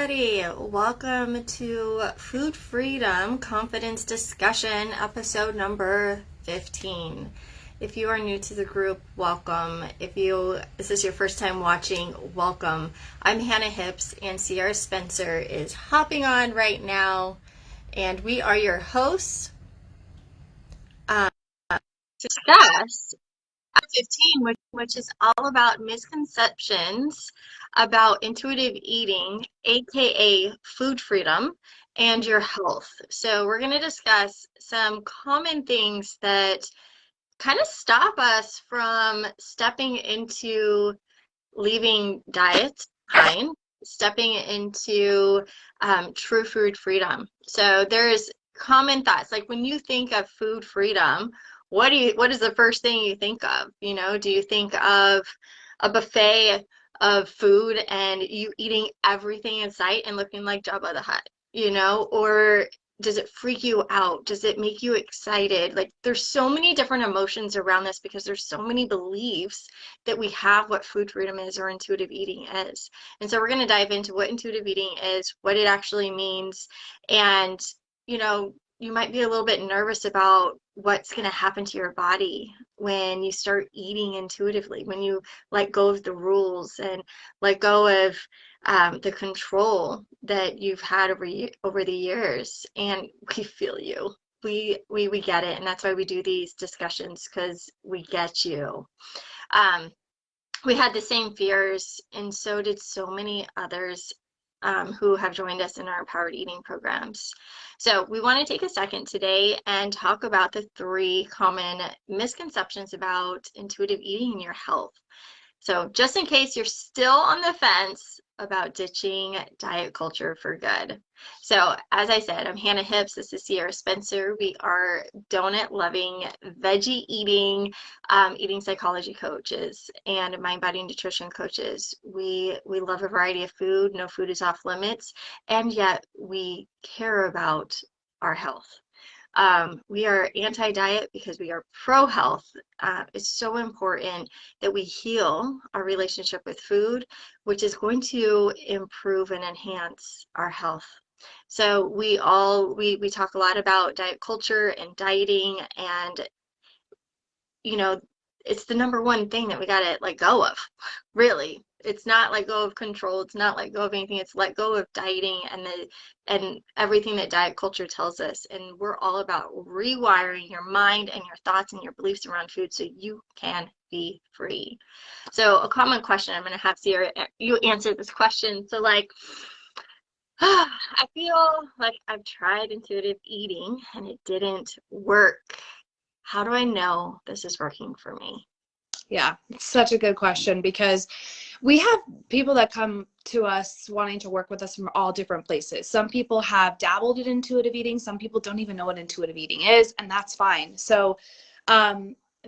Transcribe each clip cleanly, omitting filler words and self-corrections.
everybody. Welcome to Food Freedom Confidence Discussion, episode number 15. If you are new to the group, welcome. If this is your first time watching, welcome. I'm Hannah Hips, and Sierra Spencer is hopping on right now, and we are your hosts. Discuss 15, which is all about misconceptions about intuitive eating, aka food freedom, and your health. So we're going to discuss some common things that kind of stop us from stepping into leaving diets behind, stepping into true food freedom. So there's common thoughts. Like when you think of food freedom, what is the first thing you think of? Do you think of a buffet of food and you eating everything in sight and looking like Jabba the Hutt? Or does it freak you out? Does it make you excited? Like there's so many different emotions around this because there's so many beliefs that we have what food freedom is or intuitive eating is. And so we're going to dive into what intuitive eating is, what it actually means, and you might be a little bit nervous about what's going to happen to your body when you start eating intuitively, when you let go of the rules and let go of the control that you've had over the years. And we feel you. We get it. And that's why we do these discussions, because we get you. We had the same fears, and so did so many others who have joined us in our empowered eating programs. So we want to take a second today and talk about the 3 common misconceptions about intuitive eating and your health. So just in case you're still on the fence about ditching diet culture for good. So as I said, I'm Hannah Hips. This is Sierra Spencer. We are donut-loving, veggie-eating, eating psychology coaches and mind-body nutrition coaches. We love a variety of food. No food is off limits. And yet we care about our health. We are anti-diet because we are pro-health. It's so important that we heal our relationship with food, which is going to improve and enhance our health. So we talk a lot about diet culture and dieting, and it's the number one thing that we gotta let go of, really. It's not let go of control. It's not let go of anything. It's let go of dieting and everything that diet culture tells us. And we're all about rewiring your mind and your thoughts and your beliefs around food so you can be free. So a common question, I'm going to have Sierra, you answer this question. So I feel like I've tried intuitive eating and it didn't work. How do I know this is working for me? Yeah, it's such a good question, because we have people that come to us wanting to work with us from all different places. Some people have dabbled in intuitive eating. Some people don't even know what intuitive eating is, and that's fine. So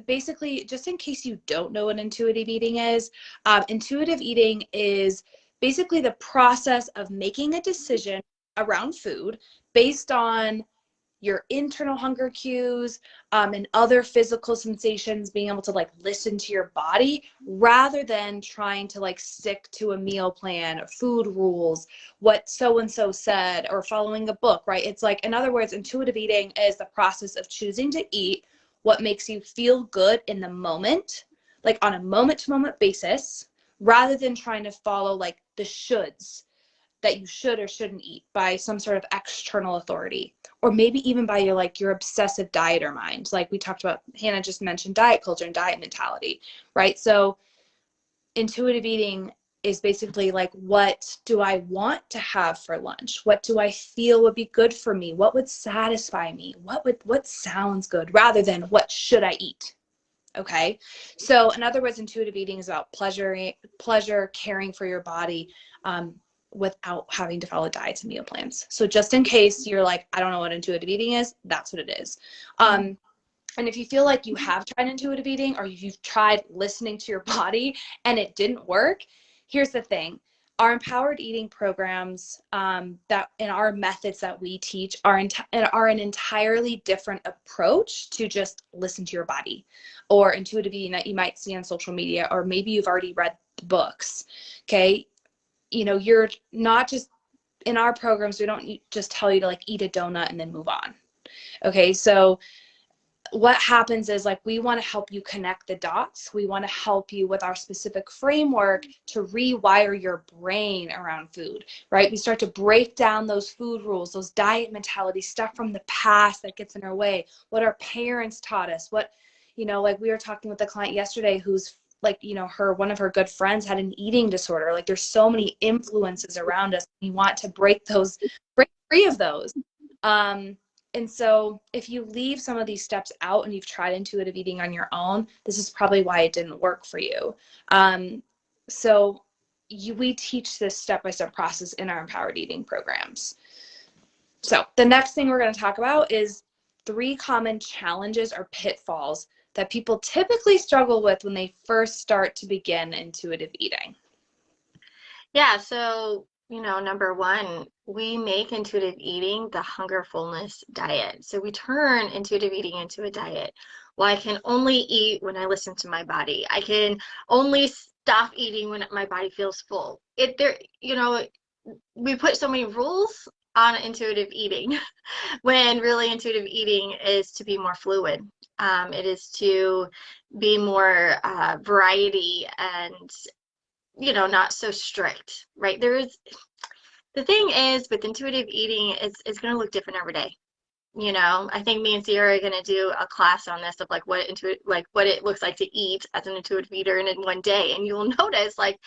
basically, just in case you don't know what intuitive eating is basically the process of making a decision around food based on your internal hunger cues and other physical sensations, being able to listen to your body rather than trying to stick to a meal plan, food rules, what so-and-so said, or following a book, right? It's in other words, intuitive eating is the process of choosing to eat what makes you feel good in the moment, on a moment-to-moment basis, rather than trying to follow the shoulds that you should or shouldn't eat by some sort of external authority, or maybe even by your obsessive dieter mind. Like we talked about, Hannah just mentioned diet culture and diet mentality, right? So intuitive eating is basically what do I want to have for lunch? What do I feel would be good for me? What would satisfy me? What sounds good, rather than what should I eat? Okay. So in other words, intuitive eating is about pleasure, caring for your body, without having to follow diets and meal plans. So just in case you're I don't know what intuitive eating is, that's what it is. And if you feel like you have tried intuitive eating, or you've tried listening to your body and it didn't work, here's the thing. Our empowered eating programs that in our methods that we teach are an entirely different approach to just listen to your body, or intuitive eating that you might see on social media, or maybe you've already read books. Okay. You're not just in our programs, we don't just tell you to like eat a donut and then move on. Okay, so what happens is like we want to help you connect the dots. We want to help you with our specific framework to rewire your brain around food, right? We start to break down those food rules, those diet mentality stuff from the past that gets in our way, what our parents taught us, what, you know, like we were talking with a client yesterday who's like, you know, one of her good friends had an eating disorder. Like there's so many influences around us. We want to break free of those. And so if you leave some of these steps out and you've tried intuitive eating on your own, this is probably why it didn't work for you. So we teach this step-by-step process in our empowered eating programs. So the next thing we're going to talk about is 3 common challenges or pitfalls that people typically struggle with when they first start to begin intuitive eating. Yeah, so, number one, we make intuitive eating the hunger fullness diet. So we turn intuitive eating into a diet. Well, I can only eat when I listen to my body. I can only stop eating when my body feels full. We put so many rules on intuitive eating when really intuitive eating is to be more fluid. It is to be more variety and not so strict, right? The thing is with intuitive eating, it's going to look different every day. I think me and Sierra are going to do a class on this of like what it looks like to eat as an intuitive eater in one day. And you will notice like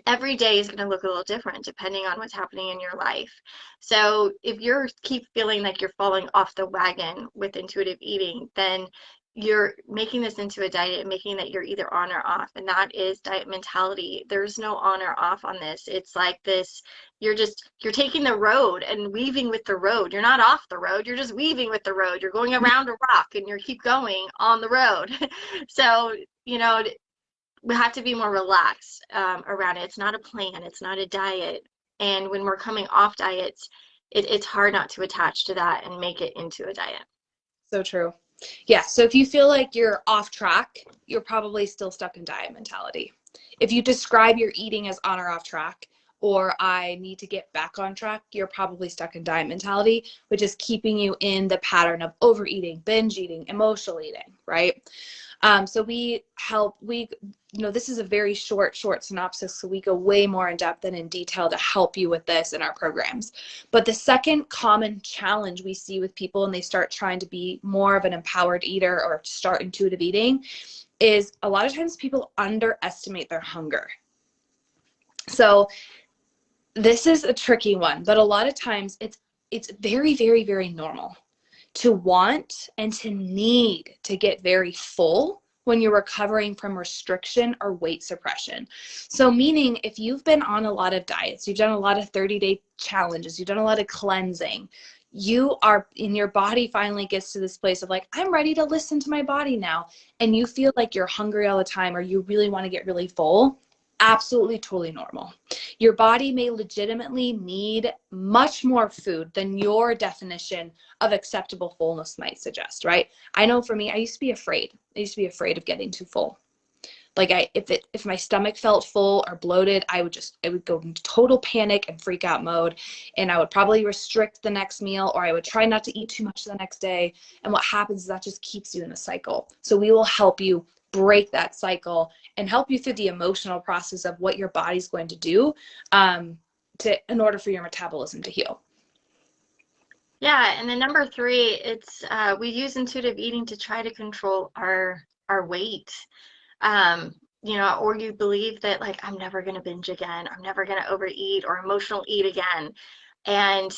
every day is going to look a little different depending on what's happening in your life. So if you keep feeling like you're falling off the wagon with intuitive eating, then you're making this into a diet, making that you're either on or off, and that is diet mentality. There's no on or off on this. It's like this, you're taking the road and weaving with the road. You're not off the road, you're just weaving with the road. You're going around a rock and you keep going on the road. So we have to be more relaxed around it. It's not a plan, it's not a diet. And when we're coming off diets, it's hard not to attach to that and make it into a diet. So true. Yeah. So if you feel like you're off track, you're probably still stuck in diet mentality. If you describe your eating as on or off track, or I need to get back on track, you're probably stuck in diet mentality, which is keeping you in the pattern of overeating, binge eating, emotional eating, right? So this is a very short synopsis, so we go way more in depth and in detail to help you with this in our programs. But the second common challenge we see with people when they start trying to be more of an empowered eater or start intuitive eating is a lot of times people underestimate their hunger. So this is a tricky one, but a lot of times it's very, very, very normal to want and to need to get very full when you're recovering from restriction or weight suppression. So meaning if you've been on a lot of diets, you've done a lot of 30-day challenges, you've done a lot of cleansing, your body finally gets to this place of like, I'm ready to listen to my body now. And you feel like you're hungry all the time or you really want to get really full. Absolutely, totally normal. Your body may legitimately need much more food than your definition of acceptable fullness might suggest, right? I know for me, I used to be afraid. I used to be afraid of getting too full. Like if my stomach felt full or bloated, I would go into total panic and freak out mode. And I would probably restrict the next meal, or I would try not to eat too much the next day. And what happens is that just keeps you in a cycle. So we will help you break that cycle and help you through the emotional process of what your body's going to do in order for your metabolism to heal. Yeah, and then number 3, it's we use intuitive eating to try to control our weight. Or you believe that like I'm never gonna binge again, I'm never gonna overeat or emotional eat again. And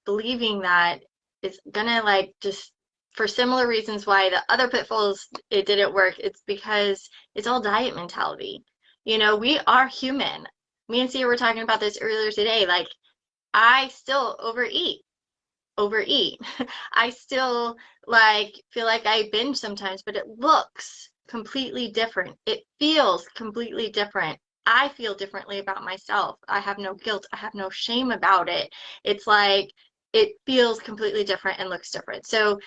believing that it's gonna like just for similar reasons why the other pitfalls it didn't work, it's because it's all diet mentality. We are human. Me and Sia were talking about this earlier today. Like I still overeat. I still feel like I binge sometimes, but it looks completely different. It feels completely different. I feel differently about myself. I have no guilt. I have no shame about it. It's like it feels completely different and looks different. So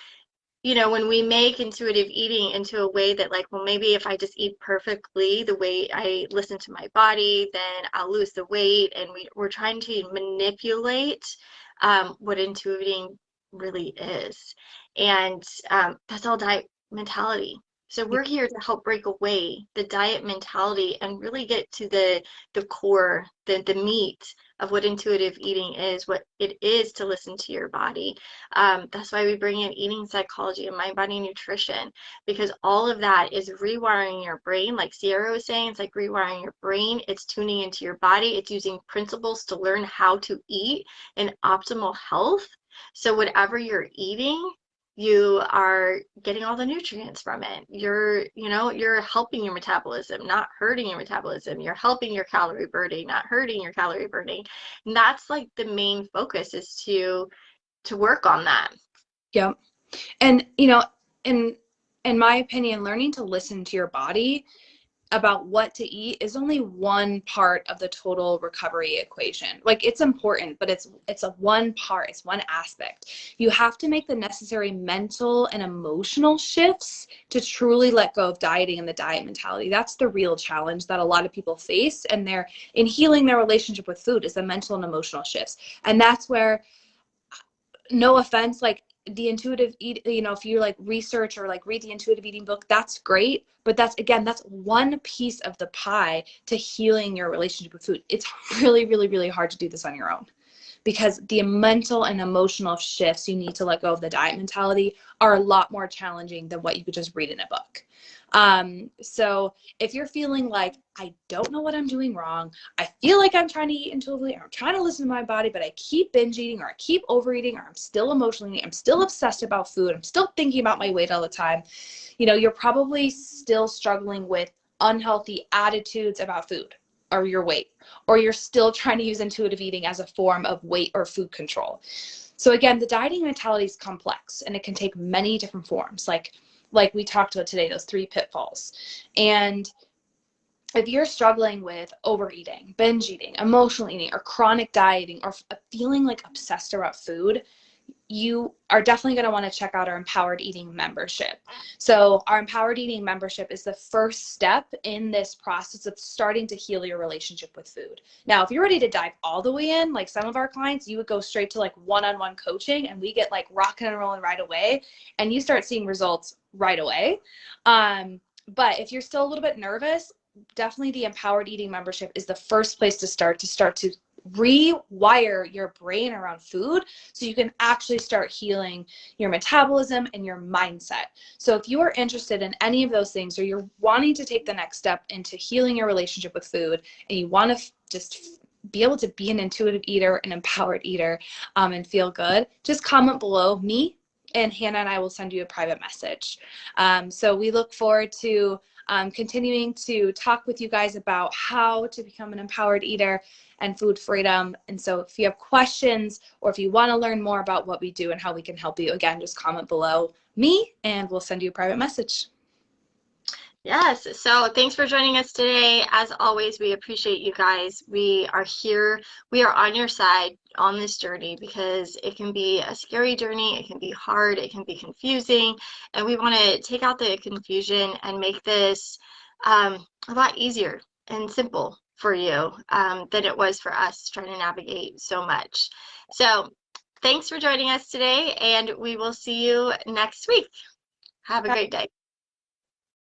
when we make intuitive eating into a way that like, well, maybe if I just eat perfectly the way I listen to my body, then I'll lose the weight. And we're trying to manipulate what intuitive eating really is. And that's all diet mentality. So we're here to help break away the diet mentality and really get to the core, the meat of what intuitive eating is, what it is to listen to your body. That's why we bring in eating psychology and mind body nutrition, because all of that is rewiring your brain. Like Sierra was saying, it's like rewiring your brain. It's tuning into your body. It's using principles to learn how to eat in optimal health. So whatever you're eating, you are getting all the nutrients from it. You're helping your metabolism, not hurting your metabolism. You're helping your calorie burning, not hurting your calorie burning. And that's like the main focus, is to work on that. Yeah. And, in my opinion, learning to listen to your body about what to eat is only one part of the total recovery equation. Like, it's important, but it's a one part, it's one aspect. You have to make the necessary mental and emotional shifts to truly let go of dieting and the diet mentality. That's the real challenge that a lot of people face, and they're in healing their relationship with food, is the mental and emotional shifts. And that's where, no offense, like the intuitive eat, if you like research or like read the intuitive eating book, that's great. But that's one piece of the pie to healing your relationship with food. It's really, really, really hard to do this on your own, because the mental and emotional shifts you need to let go of the diet mentality are a lot more challenging than what you could just read in a book. So if you're feeling like, I don't know what I'm doing wrong, I feel like I'm trying to eat intuitively, or I'm trying to listen to my body, but I keep binge eating, or I keep overeating, or I'm still emotionally, I'm still obsessed about food, I'm still thinking about my weight all the time, you're probably still struggling with unhealthy attitudes about food or your weight, or you're still trying to use intuitive eating as a form of weight or food control. So again, the dieting mentality is complex, and it can take many different forms, like we talked about today, those 3 pitfalls. And if you're struggling with overeating, binge eating, emotional eating, or chronic dieting, or feeling like obsessed about food, you are definitely going to want to check out our Empowered Eating membership. So our Empowered Eating membership is the first step in this process of starting to heal your relationship with food. Now, if you're ready to dive all the way in, like some of our clients, you would go straight to like one-on-one coaching, and we get like rocking and rolling right away, and you start seeing results right away. But if you're still a little bit nervous, definitely the Empowered Eating membership is the first place to start to rewire your brain around food, so you can actually start healing your metabolism and your mindset. So if you are interested in any of those things, or you're wanting to take the next step into healing your relationship with food, and you want to just be able to be an intuitive eater, an empowered eater, and feel good, just comment below. Me and Hannah and I will send you a private message. So we look forward to continuing to talk with you guys about how to become an empowered eater and food freedom. And so if you have questions, or if you want to learn more about what we do and how we can help you, again, just comment below me, and we'll send you a private message. Yes, so thanks for joining us today. As always, we appreciate you guys. We are here. We are on your side on this journey, because it can be a scary journey. It can be hard. It can be confusing. And we want to take out the confusion and make this a lot easier and simple for you than it was for us trying to navigate so much. So thanks for joining us today, and we will see you next week. Have a great day.